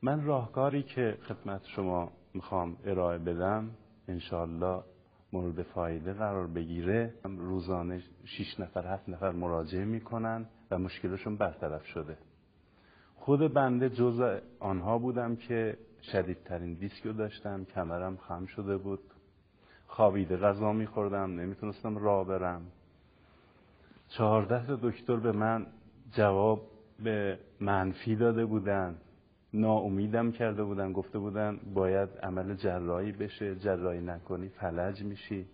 من راهکاری که خدمت شما میخوام ارائه بدم انشالله مورد فایده قرار بگیره. روزانه 6 نفر 7 نفر مراجعه میکنن و مشکلشون برطرف شده. خود بنده جزء آنها بودم که شدیدترین دیسک رو داشتم، کمرم خم شده بود، خوابیده غذا میخوردم، نمیتونستم راه برم. 14 تا دکتر به من جواب به منفی داده بودن، ناامیدم کرده بودن، گفته بودن باید عمل جراحی بشه، جراحی نکنی فلج میشی.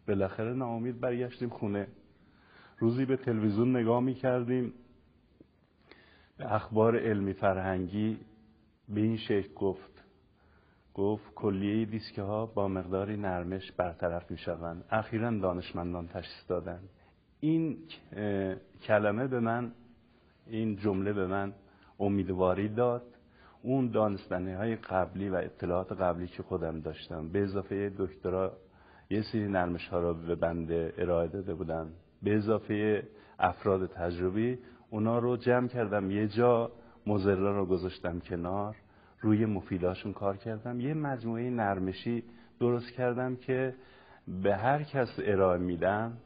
بالاخره ناامید برگشتیم خونه. روزی به تلویزیون نگاه میکردیم، به اخبار علمی فرهنگی به این شکل گفت کلیه دیسک ها با مقداری نرمش برطرف میشوند. اخیراً دانشمندان تشخیص دادن. این کلمه به من، این جمله به من امیدواری داد. اون دانستنی‌های قبلی و اطلاعات قبلی که خودم داشتم به اضافه دکترا یه سری نرمش ها را به بنده ارائه داده بودن، به اضافه افراد تجربی، اونا رو جمع کردم یه جا، مضرا رو گذاشتم کنار، روی مفیداشون کار کردم، یه مجموعه نرمشی درست کردم که به هر کس ارائه میدم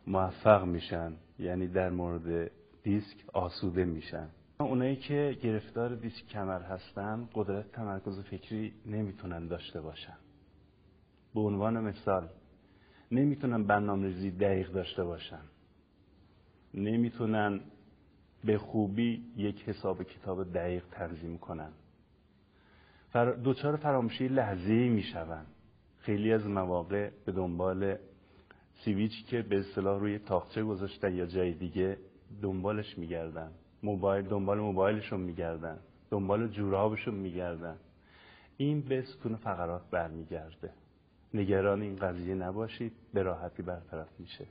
موفق میشن، یعنی در مورد دیسک آسوده میشن. اونایی که گرفتار دیسک کمر هستن قدرت تمرکز فکری نمیتونن داشته باشن. به عنوان مثال نمیتونن برنامه‌ریزی دقیق داشته باشن، نمیتونن به خوبی یک حساب کتاب دقیق تنظیم کنن، دچار فراموشی لحظه‌ای میشون. خیلی از مواقع به دنبال سیویچ که به اصطلاح روی تاقچه گذاشتن یا جای دیگه دنبالش میگردن، دنبال موبایلشون میگردن، دنبال جورابشون میگردن. این به ستون فقرات برمیگرده. نگران این قضیه نباشید، به راحتی برطرف میشه.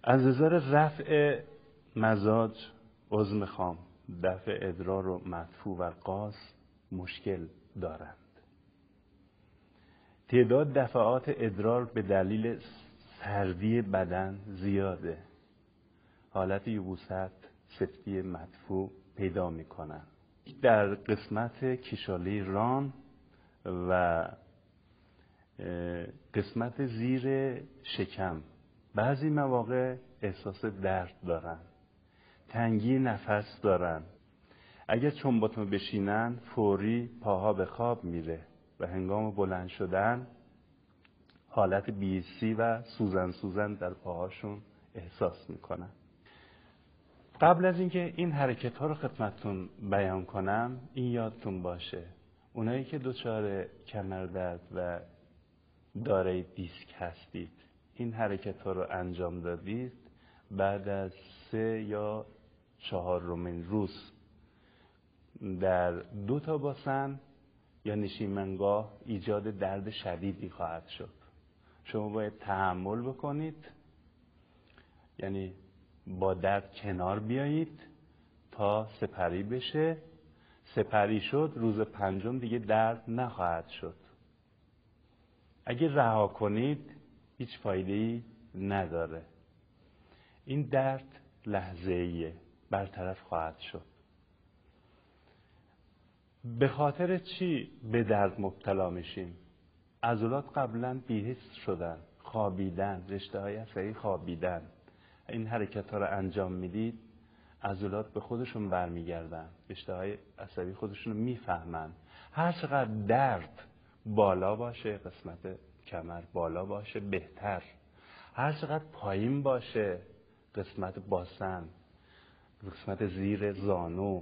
از نظر رفع مزاج، عضو خام، دفع ادرار و مدفوع و قاص مشکل دارند. تعداد دفعات ادرار به دلیل سردی بدن زیاده. حالت یبوست، سفتی مدفوع پیدا میکنن. در قسمت کشاله ران و قسمت زیر شکم بعضی مواقع احساس درد دارن، تنگی نفس دارن. اگر چنباتمه بشینن فوری پاها به خواب میره و هنگام بلند شدن حالت بی‌حسی و سوزن در پاهاشون احساس میکنن. قبل از اینکه این حرکت ها رو خدمتتون بیان کنم، این یادتون باشه اونایی که دچار کمردرد و دارای دیسک هستید، این حرکت ها رو انجام دادید، بعد از 3 یا 4 روز در 2 تا باسن یا نشیمنگاه ایجاد درد شدیدی خواهد شد. شما باید تحمل بکنید، یعنی با درد کنار بیایید تا سپری بشه. سپری شد، روز 5 دیگه درد نخواهد شد. اگه رها کنید هیچ فایده‌ای نداره. این درد لحظه‌ایه، برطرف خواهد شد. به خاطر چی به درد مبتلا میشیم؟ عضلات قبلا بی‌حس شدن، خوابیدن، رشته‌های عصبی خوابیدن. این حرکت ها رو انجام میدید، عضلات به خودشون برمیگردن، رشته‌های عصبی خودشون رو میفهمن. هر چقدر درد بالا باشه، قسمت کمر بالا باشه بهتر. هر چقدر پایین باشه، قسمت باسن، قسمت زیر زانو،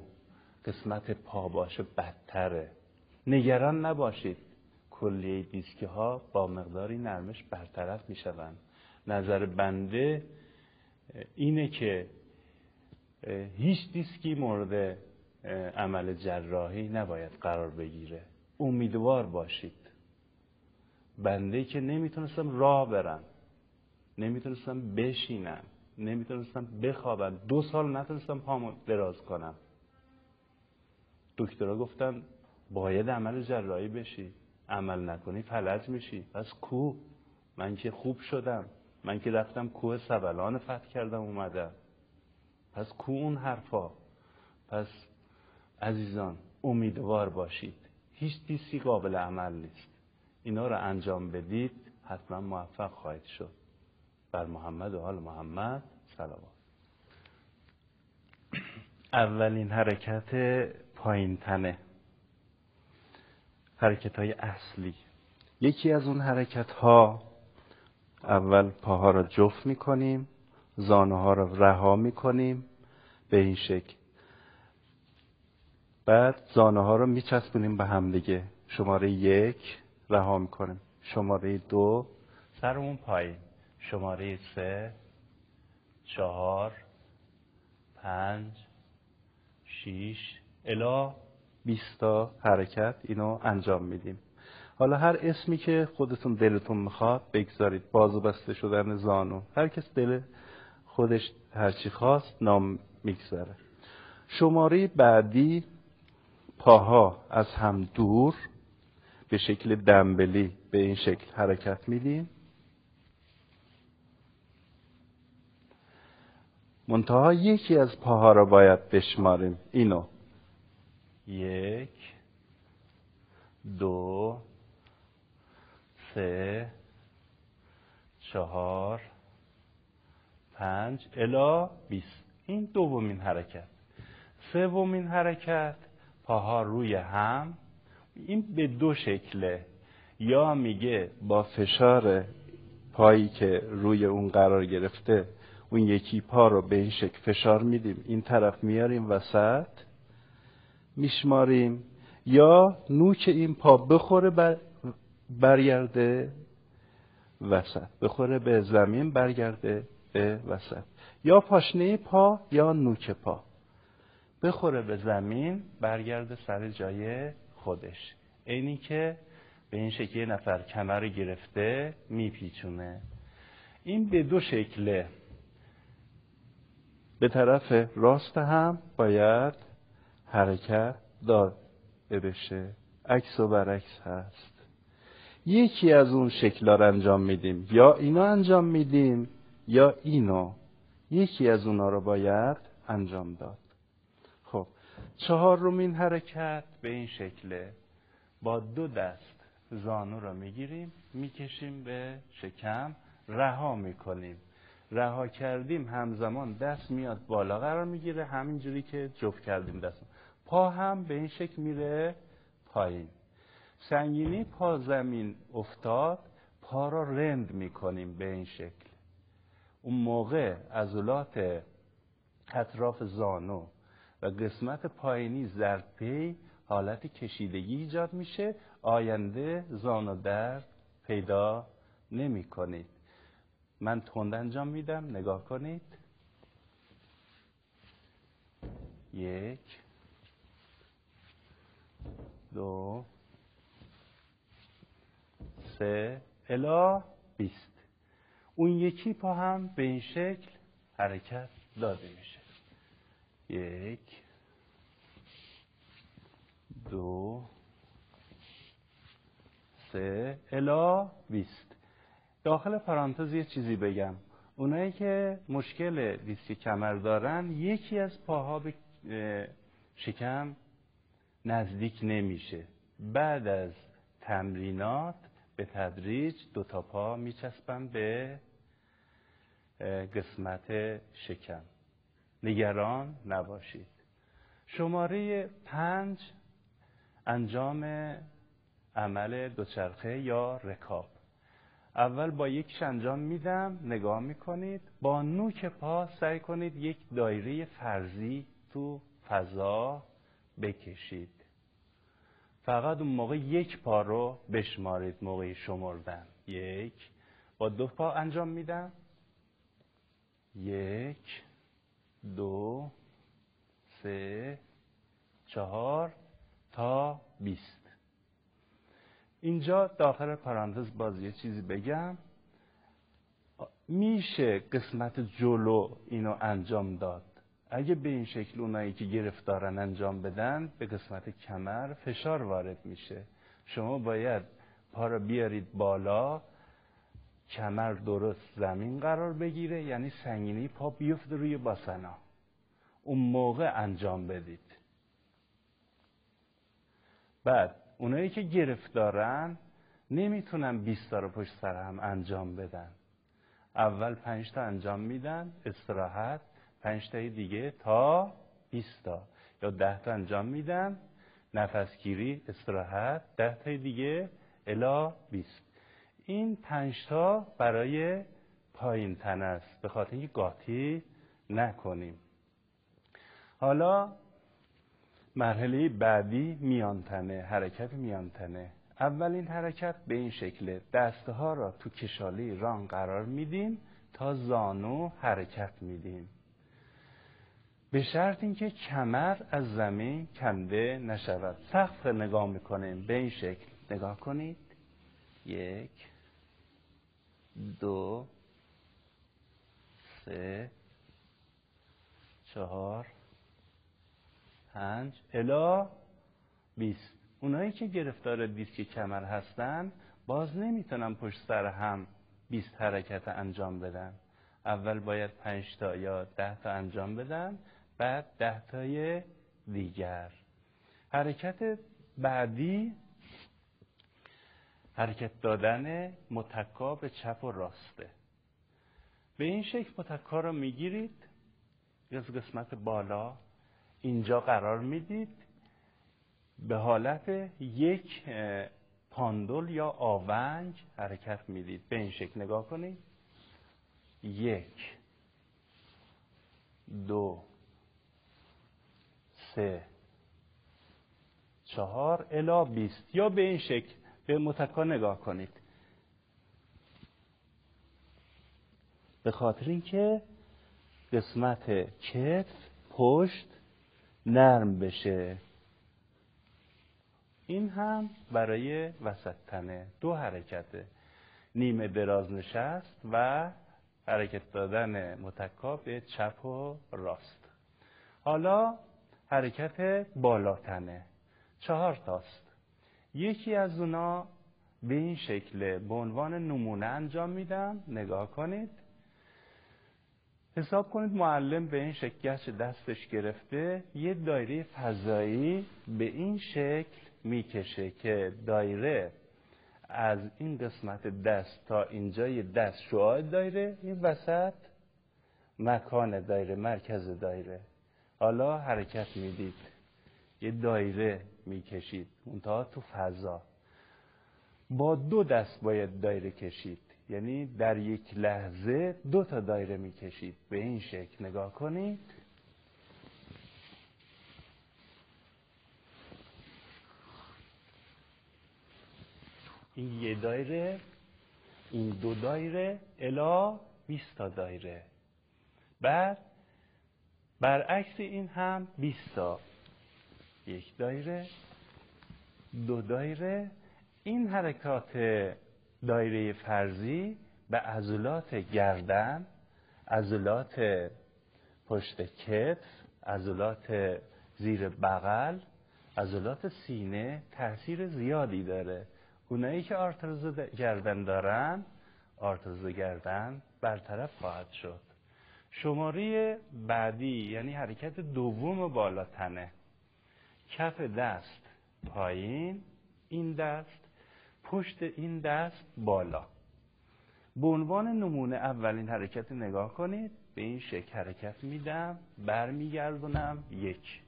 قسمت پا باشه بدتره. نگران نباشید، کلیه دیسک ها با مقداری نرمش برطرف میشوند. نظر بنده اینه که هیچ دیسکی مورد عمل جراحی نباید قرار بگیره. امیدوار باشید. بنده که نمیتونستم راه برم، نمیتونستم بشینم، نمیتونستم بخوابم، 2 سال نتونستم پامو دراز کنم. دکترها گفتن باید عمل جراحی بشی، عمل نکنی فلج میشی. پس کو؟ من که خوب شدم، من که رفتم کوه سبلان فتح کردم اومدم. پس کو اون حرفا؟ عزیزان امیدوار باشید، هیچ چیزی قابل عمل نیست. اینا رو انجام بدید حتما موفق خواهید شد. بر محمد و آل محمد صلوات. اولین حرکت پایین تنه، حرکت های اصلی. یکی از اون حرکت ها، اول پاها رو جفت میکنیم، زانو ها رو رها میکنیم به این شکل. بعد زانو ها رو میچسبونیم به هم دیگه. شماره 1 رها میکنیم، شماره 2 سرمون پایین، شماره 3 4 5 6 الی 20 تا حرکت اینو انجام میدیم. حالا هر اسمی که خودتون دلتون میخواد بگذارید. بازو بسته شدن زانو، هر کس دل خودش هرچی خواست نام میگذاره. شماره بعدی پاها از هم دور به شکل دنبلی به این شکل حرکت میدیم. منتها یکی از پاها را باید بشماریم. اینو 1 2 3 4 5 الی 20. این دومین حرکت. سومین حرکت پاها روی هم. این به دو شکله، یا میگه با فشار پایی که روی اون قرار گرفته اون یکی پا رو به این شکل فشار میدیم، این طرف میاریم وسط میشماریم، یا نوک این پا بخوره برگرده وسط، بخوره به زمین برگرده به وسط، یا پاشنه پا یا نوک پا بخوره به زمین برگرده سر جای خودش. اینی که به این شکل نفر کمر گرفته میپیچونه. این به دو شکله. به طرف راست هم باید حرکت داده بشه، عکس و برعکس هست. یکی از اون شکل‌ها رو انجام میدیم، یا اینو انجام میدیم یا اینو. یکی از اونا رو باید انجام داد. خب چهارمین حرکت به این شکله. با دو دست زانو رو میگیریم، میکشیم به شکم، رها میکنیم. رها کردیم همزمان دست میاد بالا قرار میگیره، همینجوری که جفت کردیم دست. پا هم به این شکل میره پایین. سنگینی پا زمین افتاد، پا را رند میکنیم به این شکل. اون موقع عضلات اطراف زانو و قسمت پایینی زردپی حالت کشیدگی ایجاد میشه. آینده زانو درد پیدا نمی کنید. من تند انجام میدم، نگاه کنید. 1 2 3 الی 20. اون یکی پا هم به این شکل حرکت داده میشه. 1 2 3 الی 20. داخل پرانتز یه چیزی بگم. اونایی که مشکل دیسک کمر دارن، یکی از پاها به شکم نزدیک نمیشه. بعد از تمرینات به تدریج دو تا پا میچسبن به قسمت شکم. نگران نباشید. شماره 5 انجام عمل دوچرخه یا رکاب. اول با یکیش انجام میدم، نگاه میکنید. با نوک پا سعی کنید یک دایره فرضی تو فضا بکشید. فقط اون موقع یک پا رو بشمارید موقع شمردن. 1 با دو پا انجام میدم. 1 2 3 4 تا 20. اینجا داخل پرانتز باز یه چیزی بگم. میشه قسمت جلو اینو انجام داد. اگه به این شکل اونایی که گرفتارن انجام بدن، به قسمت کمر فشار وارد میشه. شما باید پا رو بیارید بالا، کمر درست زمین قرار بگیره، یعنی سنگینی پا بیفته روی باسنا. اون موقع انجام بدید. بعد اونایی که گرفتارن نمیتونن 20 تا رو پشت سر هم انجام بدن. اول 5 تا انجام میدن، استراحت، 5 تای دیگه تا 20 تا، یا 10 تا انجام میدن، نفسگیری، استراحت، 10 تای دیگه الی 20. این 5 تا برای پایین تن است، به خاطر اینکه قاطی نکنیم. حالا مرحله بعدی میان تنه، حرکت میان تنه. اولین حرکت به این شکله، دستها را تو کشاله ران قرار میدیم تا زانو حرکت میدیم، به شرط اینکه کمر از زمین کنده نشود. سقف نگاه میکنیم به این شکل، نگاه کنید. 1 2 3 4 5 الی 20. اونایی که گرفتار دیسک کمر هستن باز نمیتونن پشت سر هم 20 حرکت انجام بدن. اول باید 5 تا یا 10 تا انجام بدن، بعد 10 تای دیگر. حرکت بعدی حرکت دادن متکا به چپ و راسته. به این شکل متکا رو میگیرید، از قسمت بالا اینجا قرار میدید، به حالت یک پاندول یا آونج حرکت میدید. به این شکل نگاه کنید. 1 2 3 4 الی 20. یا به این شکل به متکا نگاه کنید، به خاطر اینکه قسمت کتف پشت نرم بشه. این هم برای وسط تنه. 2 حرکته، نیمه دراز نشست و حرکت دادن متکا به چپ و راست. حالا حرکت بالا تنه 4 تاست. یکی از اونا به این شکل به عنوان نمونه انجام میدم، نگاه کنید. حساب کنید معلم به این شکل گچ دستش گرفته، یه دایره فضایی به این شکل میکشه که دایره از این قسمت دست تا اینجای دست شعاع دایره، این وسط مکان دایره، مرکز دایره. حالا حرکت میدید، یه دایره میکشید منتها تو فضا. با 2 دست باید دایره کشید، یعنی در یک لحظه 2 تا دایره میکشید. به این شکل نگاه کنید. این یه دایره، این 2 دایره الی 20 تا دایره. بعد برعکس این هم 20 تا، 1 دایره، 2 دایره. این حرکات دایره فرضی به عضلات گردن، عضلات پشت کتف، عضلات زیر بغل، عضلات سینه تاثیر زیادی داره. اونایی که آرتروز گردن دارن، آرتروز گردن برطرف خواهد شد. شماره بعدی یعنی حرکت دوم بالا تنه، کف دست پایین، این دست پشت این دست بالا. به عنوان نمونه اولین حرکت نگاه کنید. به این شکل حرکت میدم، برمیگردونم 1.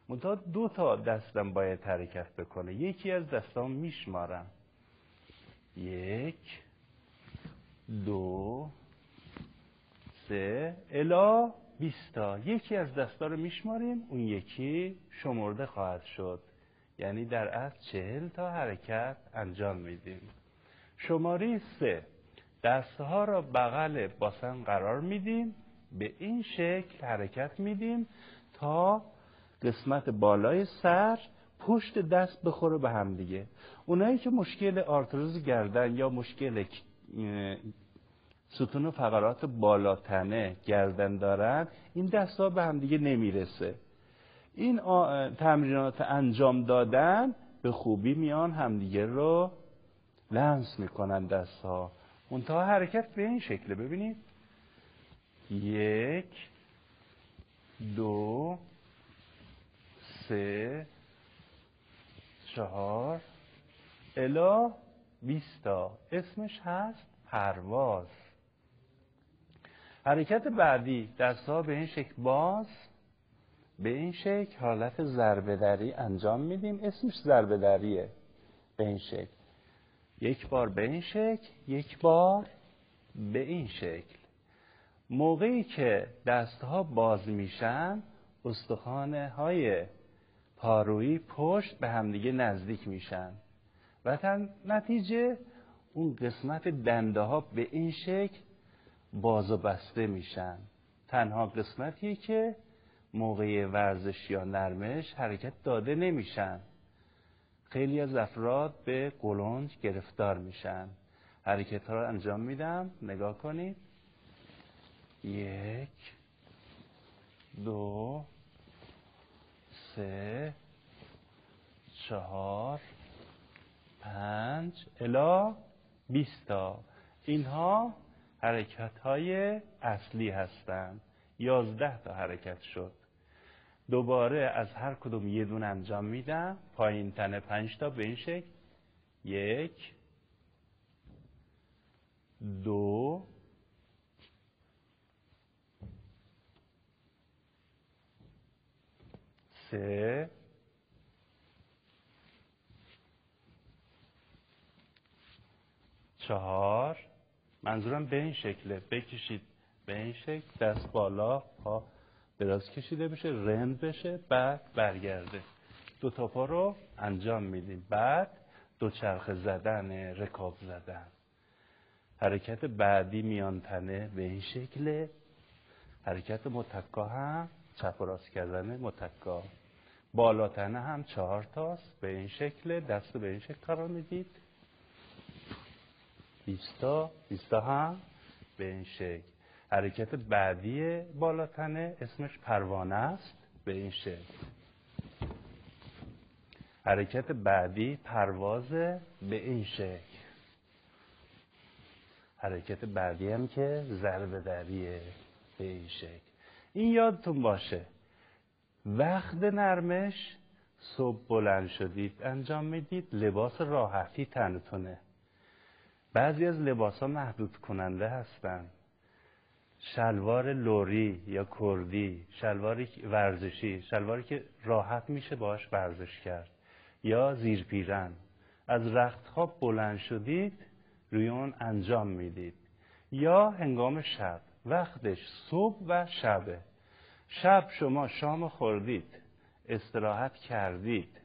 منتها 2 تا دستم باید حرکت بکنه، یکی از دستام میشمارم. 1 2 3 الی 20 تا. یکی از دستا رو میشماریم، اون یکی شمرده خواهد شد. یعنی در اصل 40 تا حرکت انجام میدیم. شماره 3 دستها را بغل باسن قرار میدیم، به این شکل حرکت میدیم تا قسمت بالای سر پشت دست بخوره به هم دیگه. اونایی که مشکل آرتروز گردن یا مشکل ستون و فقرات بالاتنه گردن دارن، این دستها به هم دیگه نمیرسه. این تمرینات انجام دادن به خوبی میان همدیگه رو لمس میکنن دستها. منتها حرکت به این شکله، ببینید. 1 2 3 4 الی 20 تا. اسمش هست پرواز. حرکت بعدی دستها به این شکل باز، به این شکل حالت ضربه دری انجام میدیم. اسمش ضربه دریه. به این شکل، یک بار به این شکل، یک بار به این شکل. موقعی که دستها باز میشن، استخوانه های پارویی پشت به همدیگه نزدیک میشن و نتیجه اون قسمت دنده ها به این شکل باز و بسته میشن. تنها قسمتیه که موقع ورزش یا نرمش حرکت داده نمیشن. خیلی از افراد به قلنج گرفتار میشن. حرکت ها رو انجام میدم، نگاه کنید. 1 2 3 4 5 الی 20 تا. اینها حرکت های اصلی هستند. 11 تا حرکت شد. دوباره از هر کدوم یه دونه انجام میدم. پایین تنه 5 تا به این شکل. 1 2 3 4. منظورم به این شکله. بکشید به این شکل، دست بالا، پا دراز کشیده بشه، رند بشه، بعد برگرده. 2 تا پا رو انجام میدیم. بعد دوچرخه زدن، رکاب زدن. حرکت بعدی میان تنه به این شکله. حرکت متکا هم چپ و راست کردن متکا. بالا تنه هم 4 تاست به این شکل. دست به این شکل قرار میدید. 20 تا. 20 تا هم به این شکل. حرکت بعدی بالا تنه اسمش پروانه است به این شکل. حرکت بعدی پرواز به این شکل. حرکت بعدی هم که ضربه دریه به این شکل. این یادتون باشه وقت نرمش صبح بلند شدید انجام میدید، لباس راحتی تنتونه. بعضی از لباس ها محدود کننده هستن. شلوار لوری یا کردی، شلواری ورزشی، شلواری که راحت میشه باش ورزش کرد، یا زیر پیرن. از رخت خواب بلند شدید روی اون انجام میدید. یا هنگام شب، وقتش صبح و شبه. شب شما شام خوردید، استراحت کردید،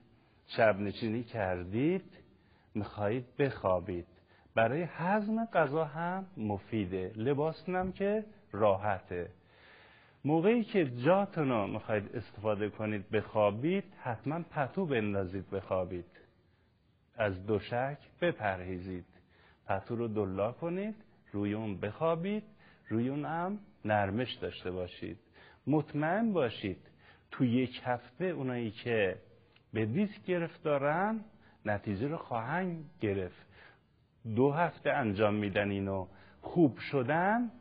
شب نشینی کردید، میخواهید بخوابید. برای هضم غذا هم مفیده. لباسونم که راحته. موقعی که جاتون رو میخواید استفاده کنید بخوابید، حتما پتو بندازید بخوابید. از دوشک بپرهیزید. پتو رو دلا کنید، روی اون بخوابید، روی اون هم نرمش داشته باشید. مطمئن باشید تو 1 هفته اونایی که به دیسک گرفتارن نتیجه رو خواهند گرفت. 2 هفته انجام میدن اینو، خوب شدن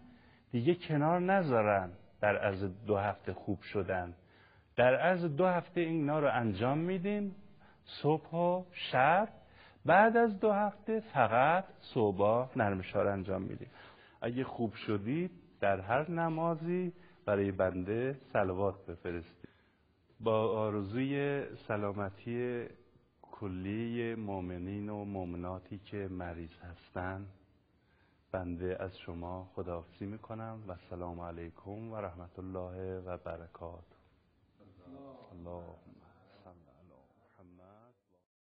دیگه کنار نذارن. در از 2 هفته خوب شدن، در از 2 هفته اینا رو انجام میدیم صبح و شب. بعد از 2 هفته فقط صبح نرمش ها رو انجام میدیم. اگه خوب شدید در هر نمازی برای بنده صلوات بفرستید. با آرزوی سلامتی کلی مؤمنین و مؤمناتی که مریض هستند، بنده از شما خداحافظی میکنم و السلام علیکم و رحمت الله و برکاته. الله